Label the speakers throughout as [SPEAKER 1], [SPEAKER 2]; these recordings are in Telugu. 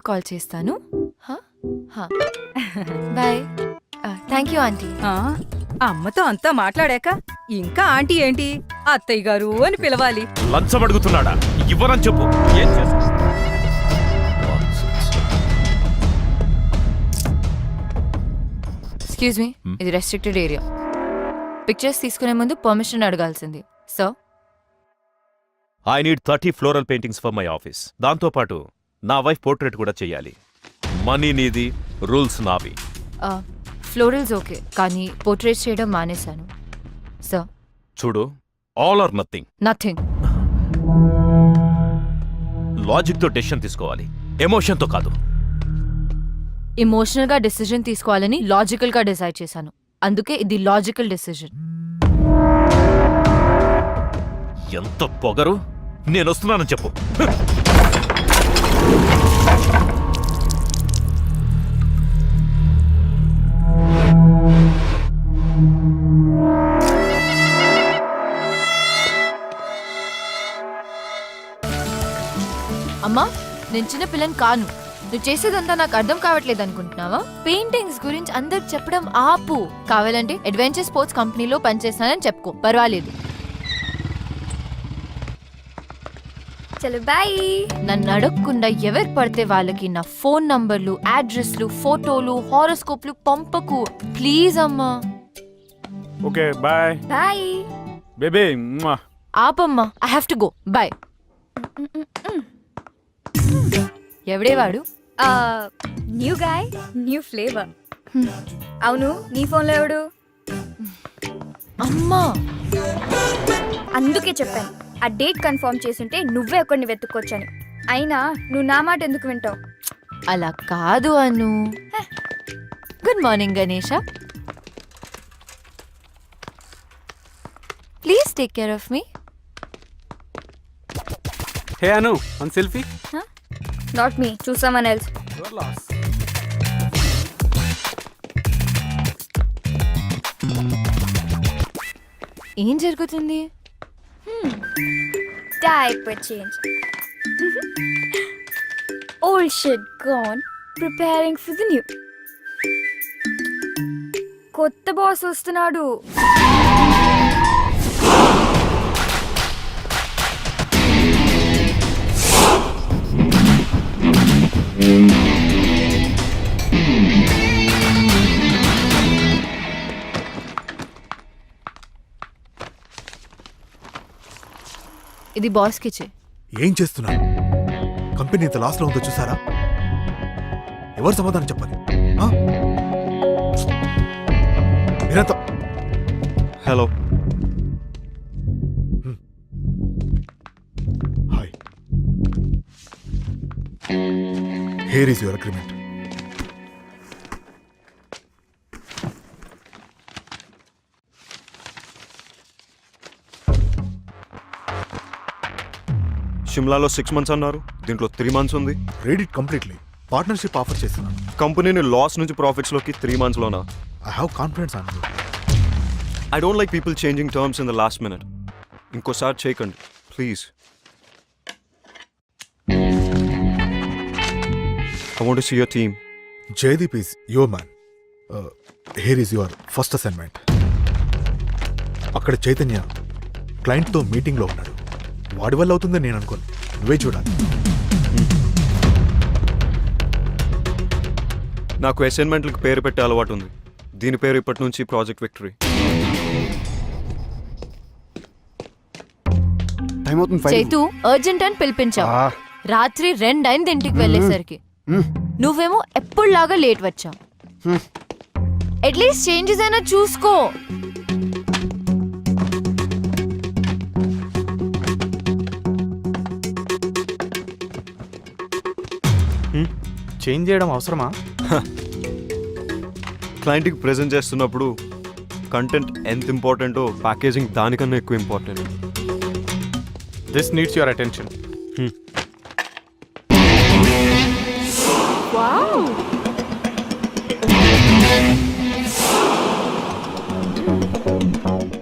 [SPEAKER 1] కాల్ చేస్తాను. బాయ్. Thank you aunty.
[SPEAKER 2] అమ్మతో అంతా మాట్లాడాక ఇంకా ఆంటీ ఏంటి అత్తయ్య గారు అని పిలవాలి.
[SPEAKER 3] లంచం అడుగుతున్నాడా? ఇవ్వరని చెప్పు. ఏం చేస్తా?
[SPEAKER 1] ఎక్స్క్యూజ్ మీ, ఇది రెస్ట్రిక్టెడ్ ఏరియా. పిక్చర్స్ తీసుకునే ముందు పర్మిషన్ అడగాల్సింది. So
[SPEAKER 3] I need 30 floral paintings for my office. దాంతోపాటు నా వైఫ్ పోర్ట్రేట్ కూడా చెయ్యాలి. మనీ నీది, రూల్స్ నావి.
[SPEAKER 1] ఫ్లోరల్స్ ఓకే, కానీ పోర్ట్రేట్స్ చేయడం మానేశాను. సో
[SPEAKER 3] చూడు, ఆల్ ఆర్ నథింగ్.
[SPEAKER 1] నథింగ్.
[SPEAKER 3] లాజిక్తో డెసిషన్ తీసుకోవాలి, ఎమోషన్తో కాదు.
[SPEAKER 1] ఎమోషనల్గా డెసిజన్ తీసుకోవాలని లాజికల్గా డిసైడ్ చేశాను. అందుకే ఇది లాజికల్ డెసిజన్.
[SPEAKER 3] ఎంత పొగరు! నేనొస్తున్నానని చెప్పు.
[SPEAKER 1] అమ్మా, నేను చిన్న పిల్లని కాను. నువ్వు చేసేదంతా నాకు అర్థం కావట్లేదు అనుకుంటున్నావా? పెయింటింగ్స్ గురించి అందరికి చెప్పడం ఆపు. కావాలంటే అడ్వెంచర్ స్పోర్ట్స్ కంపెనీలో పనిచేస్తానని చెప్పుకో, పర్వాలేదు.
[SPEAKER 4] చలో బాయ్.
[SPEAKER 1] నన్ను అడగకుండా ఎవరు పడితే వాళ్ళకి నా ఫోన్ నంబర్లు, అడ్రస్లు, ఫోటోలు, హారోస్కోప్లు పంపకు ప్లీజ్ అమ్మా.
[SPEAKER 5] Okay bye
[SPEAKER 4] bye
[SPEAKER 5] baby.
[SPEAKER 1] ఆపమ్మా, I have to go. Bye. ఎవడేవాడు?
[SPEAKER 4] New guy, new flavour. అవును, నీ ఫోన్లో ఎవడు?
[SPEAKER 1] అమ్మా,
[SPEAKER 4] అందుకే చెప్పాను ఆ డేట్ కన్ఫర్మ్ చేసుంటే నువ్వే ఒకరిని వెతుక్కొచ్చని. అయినా నువ్వు నా మాట ఎందుకు వింటావు?
[SPEAKER 1] అలా కాదు Anu. Good morning Ganesha. Please take care of me.
[SPEAKER 5] Hey Anu, one selfie.
[SPEAKER 4] Not me, choose someone else.
[SPEAKER 1] ఏం జరుగుతుంది?
[SPEAKER 4] Diaper change. Old shit gone, preparing for the new. కొత్త బాస్ వస్తున్నాడు.
[SPEAKER 1] ఇది బాస్ కిచే.
[SPEAKER 6] ఏం చేస్తున్నారు? కంపెనీ ఇంత లాస్ లో ఉందో చూసారా? ఎవరు సమాధానం చెప్పాలి? మీరంతా
[SPEAKER 5] hello.
[SPEAKER 6] Hi. Here is your agreement.
[SPEAKER 7] షిమ్లాలో 6 months అన్నారు, దీంట్లో 3 months ఉంది.
[SPEAKER 6] Read it completely. పార్ట్నర్షిప్ ఆఫర్ చేస్తున్నాను.
[SPEAKER 7] కంపెనీని లాస్ నుంచి ప్రాఫిట్స్లోకి 3 months లోనా?
[SPEAKER 6] I have confidence on you.
[SPEAKER 7] I don't like people changing terms in the last minute. ఇంకోసారి చేయకండి please. I want to see your team.
[SPEAKER 6] Jaideep is your man. Here is your first assignment. అక్కడ చైతన్య క్లయింట్తో మీటింగ్లో ఉన్నాడు. వాడి వల్ల అవుతుందని నేను అనుకోను. నువ్వే చూడాలి.
[SPEAKER 7] నాకు అసైన్మెంట్లకు పేరు పెట్టే అలవాటు ఉంది. దీని పేరు ఇప్పటి నుంచి ప్రాజెక్ట్ విక్టరీ.
[SPEAKER 1] చైతు అర్జెంట్ అని పిలిపించావు. రాత్రి 2 అయింది ఇంటికి వెళ్ళేసరికి. నువ్వేమో ఎప్పుడులాగా లేట్ వచ్చావు. అట్లీస్ట్ చేంజెస్ అయినా చూసుకో.
[SPEAKER 5] చేంజ్ చేయడం అవసరమా?
[SPEAKER 7] క్లయింట్కి ప్రెజెంట్ చేస్తున్నప్పుడు కంటెంట్ ఎంత ఇంపార్టెంటో ప్యాకేజింగ్ దానికన్నా ఎక్కువ important.
[SPEAKER 5] This needs your attention.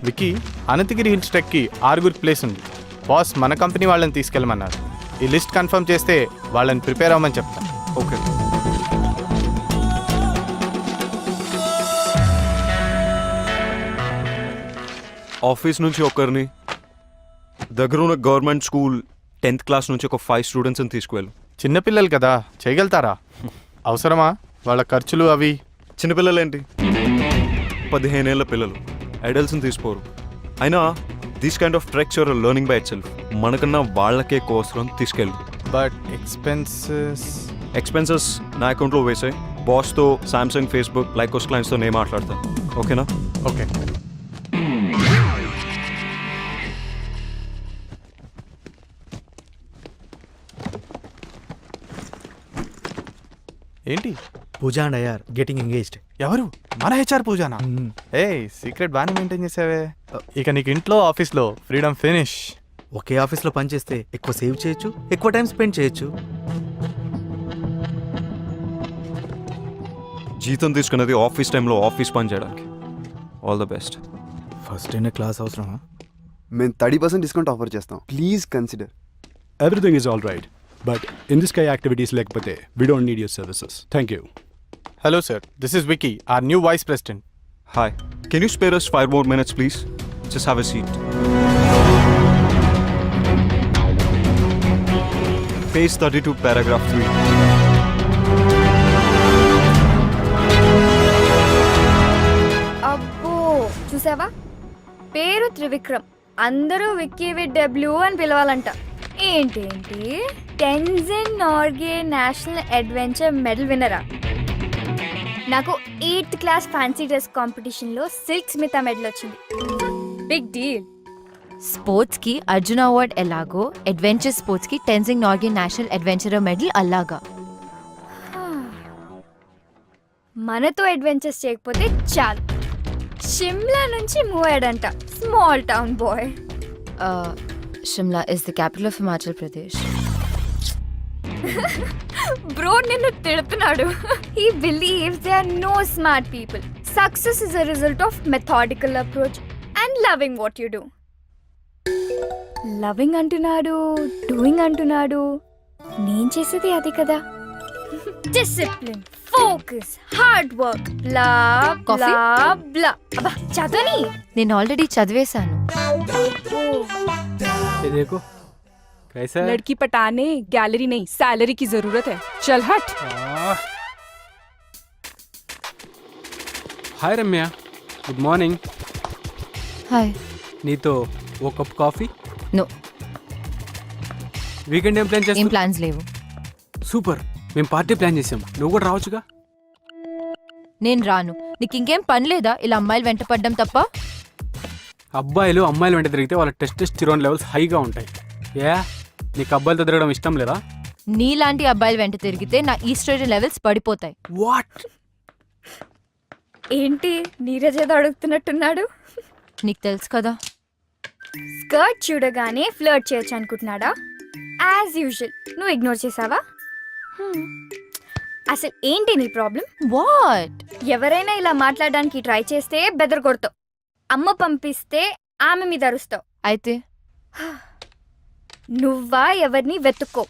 [SPEAKER 5] Vicky, Ananthagiri hills ట్రెక్కి 6 ప్లేస్ ఉంది. బాస్ మన కంపెనీ వాళ్ళని తీసుకెళ్ళమన్నారు. ఈ లిస్ట్ కన్ఫర్మ్ చేస్తే వాళ్ళని ప్రిపేర్ అవ్వమని చెప్తాను.
[SPEAKER 7] ఓకే. ఆఫీస్ నుంచి ఒకరిని, దగ్గర ఉన్న గవర్నమెంట్ స్కూల్ 10th క్లాస్ నుంచి ఒక 5 స్టూడెంట్స్ని తీసుకువెళ్ళు.
[SPEAKER 5] చిన్నపిల్లలు కదా, చేయగలుగుతారా? అవసరమా వాళ్ళ ఖర్చులు అవి?
[SPEAKER 7] చిన్నపిల్లలేంటి, 15 ఏళ్ళ పిల్లలు, ఐడల్స్ని తీసుకోరు. అయినా these kind of treks you're learning by itself. మనకన్నా వాళ్ళకే ఎక్కువ అవసరం, తీసుకెళ్ళు.
[SPEAKER 5] బట్ ఎక్స్పెన్సెస్
[SPEAKER 7] నా అకౌంట్లో వేసాయి. బాస్తో, సామ్సంగ్, ఫేస్బుక్, లైకోస్ క్లయింట్స్తో నేను మాట్లాడతాను. ఓకేనా?
[SPEAKER 5] ఓకే. ఏంటి?
[SPEAKER 8] Pooja and Iyer getting engaged.
[SPEAKER 5] ఎవరు? మన హెచ్ఆర్ పూజానా? ఏ సీక్రెట్ బాగానే మెయింటైన్ చేసావే. ఇక నీకు ఇంట్లో ఆఫీస్లో ఫ్రీడమ్ ఫినిష్.
[SPEAKER 8] ఒకే ఆఫీస్లో పనిచేస్తే ఎక్కువ సేవ్ చేయొచ్చు, ఎక్కువ టైం స్పెండ్ చేయొచ్చు.
[SPEAKER 7] జీతం తీసుకున్నది ఆఫీస్ టైంలో ఆఫీస్ పని చేయడానికి. All the best.
[SPEAKER 8] ఫస్ట్ అయిన క్లాస్ అవసరమా?
[SPEAKER 9] మేము 30% డిస్కౌంట్ ఆఫర్ చేస్తాం. Please consider.
[SPEAKER 10] Everything is all right, but in this Sky activities lekapothe, we don't need your services. Thank you.
[SPEAKER 5] Hello sir, this is Vicky, our new vice president.
[SPEAKER 7] Hi, can you spare us 5 more minutes please? Just have a seat. Page 32 paragraph 3.
[SPEAKER 4] అబ్బో, చూసావా? పేరు త్రివిక్రమ్, అందరూ విక్కీ విత్ డబ్ల్యూ అని పిలవాలంట. ఏంటేంటి, Tenzing Norgay national adventure medal విన్నరా? నాకు 8th క్లాస్ ఫ్యాన్సీ డ్రెస్ కాంపిటీషన్లో సిల్క్ స్మిత మెడల్ వచ్చింది. Big deal.
[SPEAKER 1] స్పోర్ట్స్ కి అర్జున అవార్డ్ ఎలాగో అడ్వెంచర్ స్పోర్ట్స్ కి Tenzing Norgay national adventurer medal అలాగా.
[SPEAKER 4] మనతో అడ్వెంచర్స్ చేయకపోతే చాలు. షిమ్లా నుంచి మూవ్ అయ్యాడంట, small town boy.
[SPEAKER 1] Shimla is the capital of Himachal Pradesh.
[SPEAKER 4] Bro నిన్ను తిడుతున్నాడు. He believes there are no smart people. Success is a result of methodical approach and loving what you do. Loving అంటున్నాడు, డూయింగ్ అంటున్నాడు. నేను చేసేది అది కదా. డిసిప్లిన్, ఫోకస్, హార్డ్ వర్క్, బ్లా
[SPEAKER 1] Coffee?
[SPEAKER 4] బ్లా బ్లా. అబ్బా చదవని.
[SPEAKER 1] నేను ఆల్రెడీ చదివేశాను.
[SPEAKER 10] देखो कैसा है?
[SPEAKER 2] लड़की पटाने गैलरी नहीं, सैलरी की जरूरत है. चल हट.
[SPEAKER 10] हाय रम्या, गुड मॉर्निंग.
[SPEAKER 1] హాయ్.
[SPEAKER 10] నీతో ఓ కప్ కాఫీ.
[SPEAKER 1] నో,
[SPEAKER 10] వీకెండ్ ఏం ప్లాన్
[SPEAKER 1] ఏం
[SPEAKER 10] చేస్తాం?
[SPEAKER 1] ప్లాన్స్ లేవు.
[SPEAKER 10] సూపర్, మేము పార్టీ ప్లాన్ చేసాం, నువ్వు కూడా రావచ్చుగా.
[SPEAKER 1] నేను రాను. నీకు ఇంకేం పని లేదా ఇలా అమ్మాయిలు వెంట పడ్డం తప్ప?
[SPEAKER 10] అబ్బాయిలు అమ్మాయిలు వెంట తిరిగితే వాళ్ళ టెస్టోస్టెరాన్ లెవెల్స్ హైగా ఉంటాయి. ఏ నీకు అబ్బాయిలతో తిరగడం ఇష్టం లేదా?
[SPEAKER 1] నీలాంటి అబ్బాయిలు వెంట తిరిగితే నా ఈస్ట్రోజన్ లెవెల్స్ పడిపోతాయి.
[SPEAKER 10] వాట్?
[SPEAKER 4] ఏంటి నీరజ్ ఏదో అడుగుతున్నట్టున్నాడు.
[SPEAKER 1] నీకు తెలుసు కదా.
[SPEAKER 4] స్కర్ట్ చూడగానే ఫ్లర్ట్ చేయొచ్చు అనుకుంటున్నాడా? యాజ్ యూజువల్ నువ్వు ఇగ్నోర్ చేసావా? అసలు ఏంటి నీ ప్రాబ్లం?
[SPEAKER 1] వాట్?
[SPEAKER 4] ఎవరైనా ఇలా మాట్లాడడానికి ట్రై చేస్తే బెదర్ కొడతావు. అమ్మ పంపిస్తే ఆమె మీద అరుస్తావు.
[SPEAKER 1] అయితే
[SPEAKER 4] నువ్వా ఎవరిని వెతుక్కో.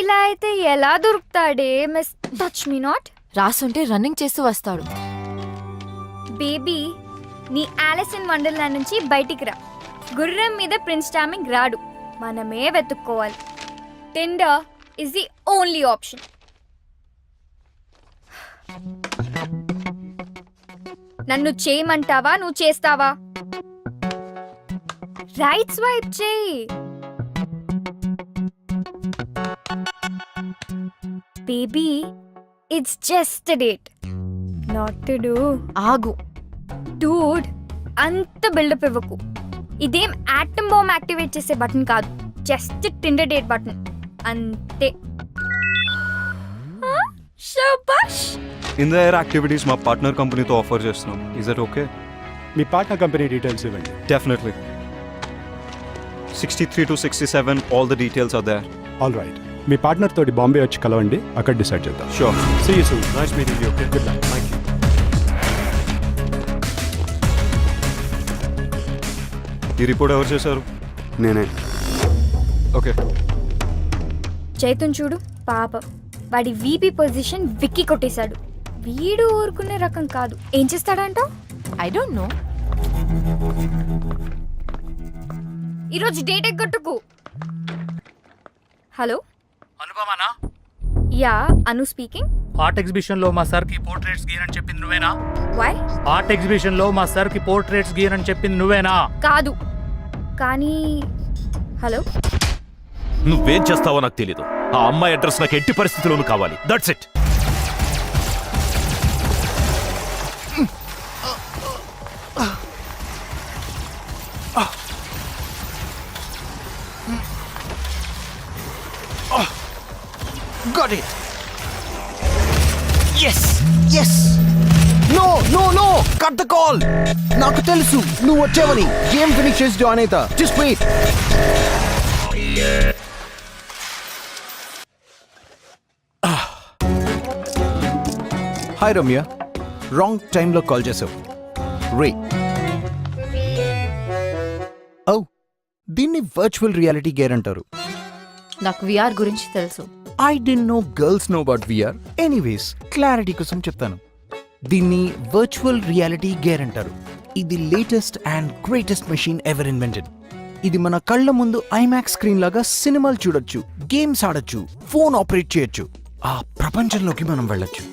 [SPEAKER 4] ఇలా అయితే ఎలా దొరుకుతాడే మిస్ టచ్ మీ నాట్.
[SPEAKER 1] రాసుంటే రన్నింగ్ చేస్తూ వస్తాడు.
[SPEAKER 4] బేబీ, నీ ఆలిస్ ఇన్ వండర్లాండ్ నుంచి బయటికి రా. గుర్రం మీద ప్రిన్స్ చార్మింగ్ రాడు, మనమే వెతుక్కోవాలి. Tinder is the only option. నన్ను చేయమంటావా, నువ్వు చేస్తావా? రైట్ స్వైప్ చేయి. Baby, it's just a date, not to do.
[SPEAKER 1] ఆగు.
[SPEAKER 4] డూడ్, అంత బిల్డప్ ఇవ్వకు. ఇదేం యాటమ్ బాంబ్ యాక్టివేట్ చేసే బటన్ కాదు, జస్ట్ టిండర్ డేట్ బటన్ అంతే. శబాష్.
[SPEAKER 7] ఇన్ ద ఎయిర్ యాక్టివిటీస్ మా పార్ట్నర్ కంపెనీతో ఆఫర్ చేస్తున్నాం. Is that okay?
[SPEAKER 10] మీ పార్ట్నర్ కంపెనీ డీటెయిల్స్ ఇవ్వండి.
[SPEAKER 7] Definitely. 63 to 67 all the details are there.
[SPEAKER 10] All right, me partner తోటి బాంబే వచ్చి కలవండి, అక్కడ డిసైడ్ చేద్దాం.
[SPEAKER 7] Sure.
[SPEAKER 10] See you soon. Nice meeting you. Good luck. Thank you.
[SPEAKER 7] ఈ రిపోర్ట్ ఎవరు చేశారు?
[SPEAKER 9] నేనే.
[SPEAKER 7] ఓకే.
[SPEAKER 4] చైతన్ చూడు, పాపం వాడి వీపీ పొజిషన్ విక్కీ కొట్టేశాడు. వీడు ఊరుకునే రకం కాదు. ఏం చేస్తాడంట?
[SPEAKER 1] I don't know.
[SPEAKER 4] ఈరోజు డేట్ ఎగ్గొట్టుకు. హలో
[SPEAKER 8] అనుపమానా?
[SPEAKER 4] యా, అను స్పీకింగ్.
[SPEAKER 8] ఆర్ట్ ఎగ్జిబిషన్ లో మా సార్ కి పోర్ట్రేట్స్ గీయనని చెప్పింది నువ్వేనా?
[SPEAKER 4] వై?
[SPEAKER 8] ఆర్ట్ ఎగ్జిబిషన్ లో మా సార్ కి పోర్ట్రేట్స్ గీయనని చెప్పింది నువ్వేనా?
[SPEAKER 4] కాదు, కానీ హలో,
[SPEAKER 3] నువ్వేం చేస్తావో నాకు తెలీదు. ఆ అమ్మాయి అడ్రస్ నాకు ఎట్టి పరిస్థితుల్లోనూ కావాలి. That's it.
[SPEAKER 8] Got it. Yes. Yes. No, no, no. Cut the call. నాకు తెలుసు నువ్వు వచ్చావని. గేమ్ ఫినిష్ చేసి జాయిన్ అవుతా. Just wait. Hi Ramya, wrong టైంలో కాల్ చేసావు. రే ఓ, దీన్ని వర్చువల్ రియాలిటీ గేర్ అంటారు.
[SPEAKER 1] నాకు విఆర్ గురించి తెలుసు.
[SPEAKER 8] I didn't know girls know about VR. Anyways, clarity కోసం చెప్తాను. దీన్ని వర్చువల్ రియాలిటీ గేర్ అంటారు. ఇది latest and greatest machine ever invented. ఇది మన కళ్ళ ముందు ఐమాక్స్ స్క్రీన్ లాగా సినిమాలు చూడొచ్చు, గేమ్స్ ఆడొచ్చు, ఫోన్ ఆపరేట్ చేయొచ్చు. ఆ ప్రపంచంలోకి మనం వెళ్ళొచ్చు.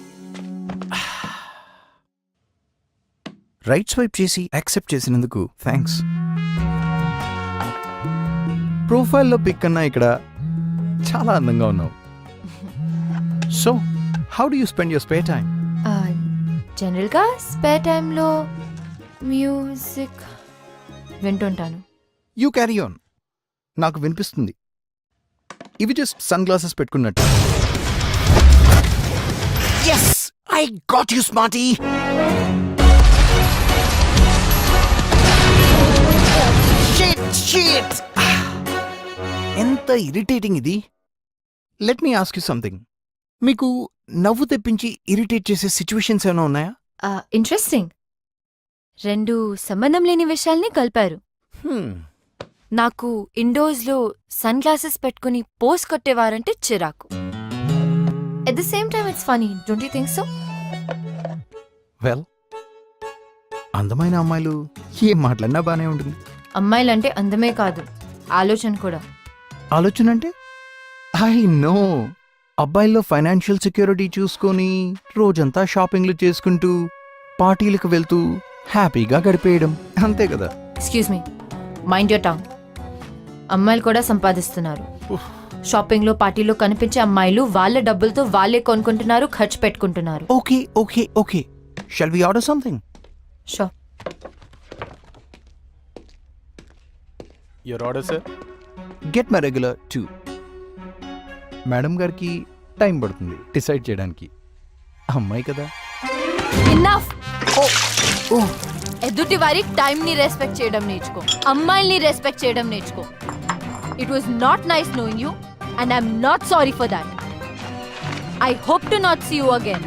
[SPEAKER 8] రైట్ స్వైప్ చేసి యాక్సెప్ట్ చేసినందుకు థ్యాంక్స్. ప్రొఫైల్లో పిక్ కన్నా ఇక్కడ చాలా అందంగా ఉన్నావు. So how do you spend your spare time?
[SPEAKER 1] జనరల్గా స్పేర్ టైంలో మ్యూజిక్ వింటుంటాను.
[SPEAKER 8] You carry on. నాకు వినిపిస్తుంది. ఇవి జస్ట్ సన్ గ్లాసెస్ పెట్టుకున్నట్టు. Yes, I got you smarty. ఎంత ఇరిటేటింగ్ ఇది. Let me ask you something. మీకు నవ్వు తెప్పించి ఇరిటేట్ చేసే సిచ్యువేషన్స్ ఏమైనా ఉన్నాయా?
[SPEAKER 1] ఇంట్రెస్టింగ్. రెండు సంబంధం లేని విషయాల్ని కలిపారు. నాకు ఇండోర్స్లో సన్ గ్లాసెస్ పెట్టుకుని పోస్ కొట్టేవారంటే చిరాకు. At the same time it's funny, don't you think so?
[SPEAKER 8] Well, అందమైన అమ్మాయిలు ఏం మాట్లాడినా బానే ఉంటుంది.
[SPEAKER 1] అమ్మాయిలంటే అందమే కాదు, ఆలోచన కూడా.
[SPEAKER 8] ఆలోచన అంటే? I know. అబ్బాయిల్లో ఫైనాన్షియల్ సెక్యూరిటీ చూసుకొని రోజంతా షాపింగ్లు చేసుకుంటూ పార్టీలకు వెళ్తూ హ్యాపీగా గడిపేయడం, అంతే కదా?
[SPEAKER 1] Excuse me, mind your tongue. అమ్మాయిలు కూడా సంపాదిస్తున్నారు. షాపింగ్లో పార్టీలో కనిపించే అమ్మాయిలు వాళ్ళ డబ్బులతో వాళ్ళే కొనుక్కుంటున్నారు, ఖర్చు పెట్టుకుంటున్నారు.
[SPEAKER 8] Okay okay okay, shall we order something?
[SPEAKER 1] Sure.
[SPEAKER 5] Your order sir.
[SPEAKER 8] Get my regular 2. Madam గారికి టైం పడుతుంది డిసైడ్ చేయడానికి. అమ్మాయి కదా.
[SPEAKER 1] ఇన్నఫ్. ఎదుటి వారి టైం ని రెస్పెక్ట్ చేయడం నేర్చుకో, అమ్మాయిల్ని రెస్పెక్ట్ చేయడం నేర్చుకో. It was not nice knowing you and I'm not sorry for that. I hope to not see you again.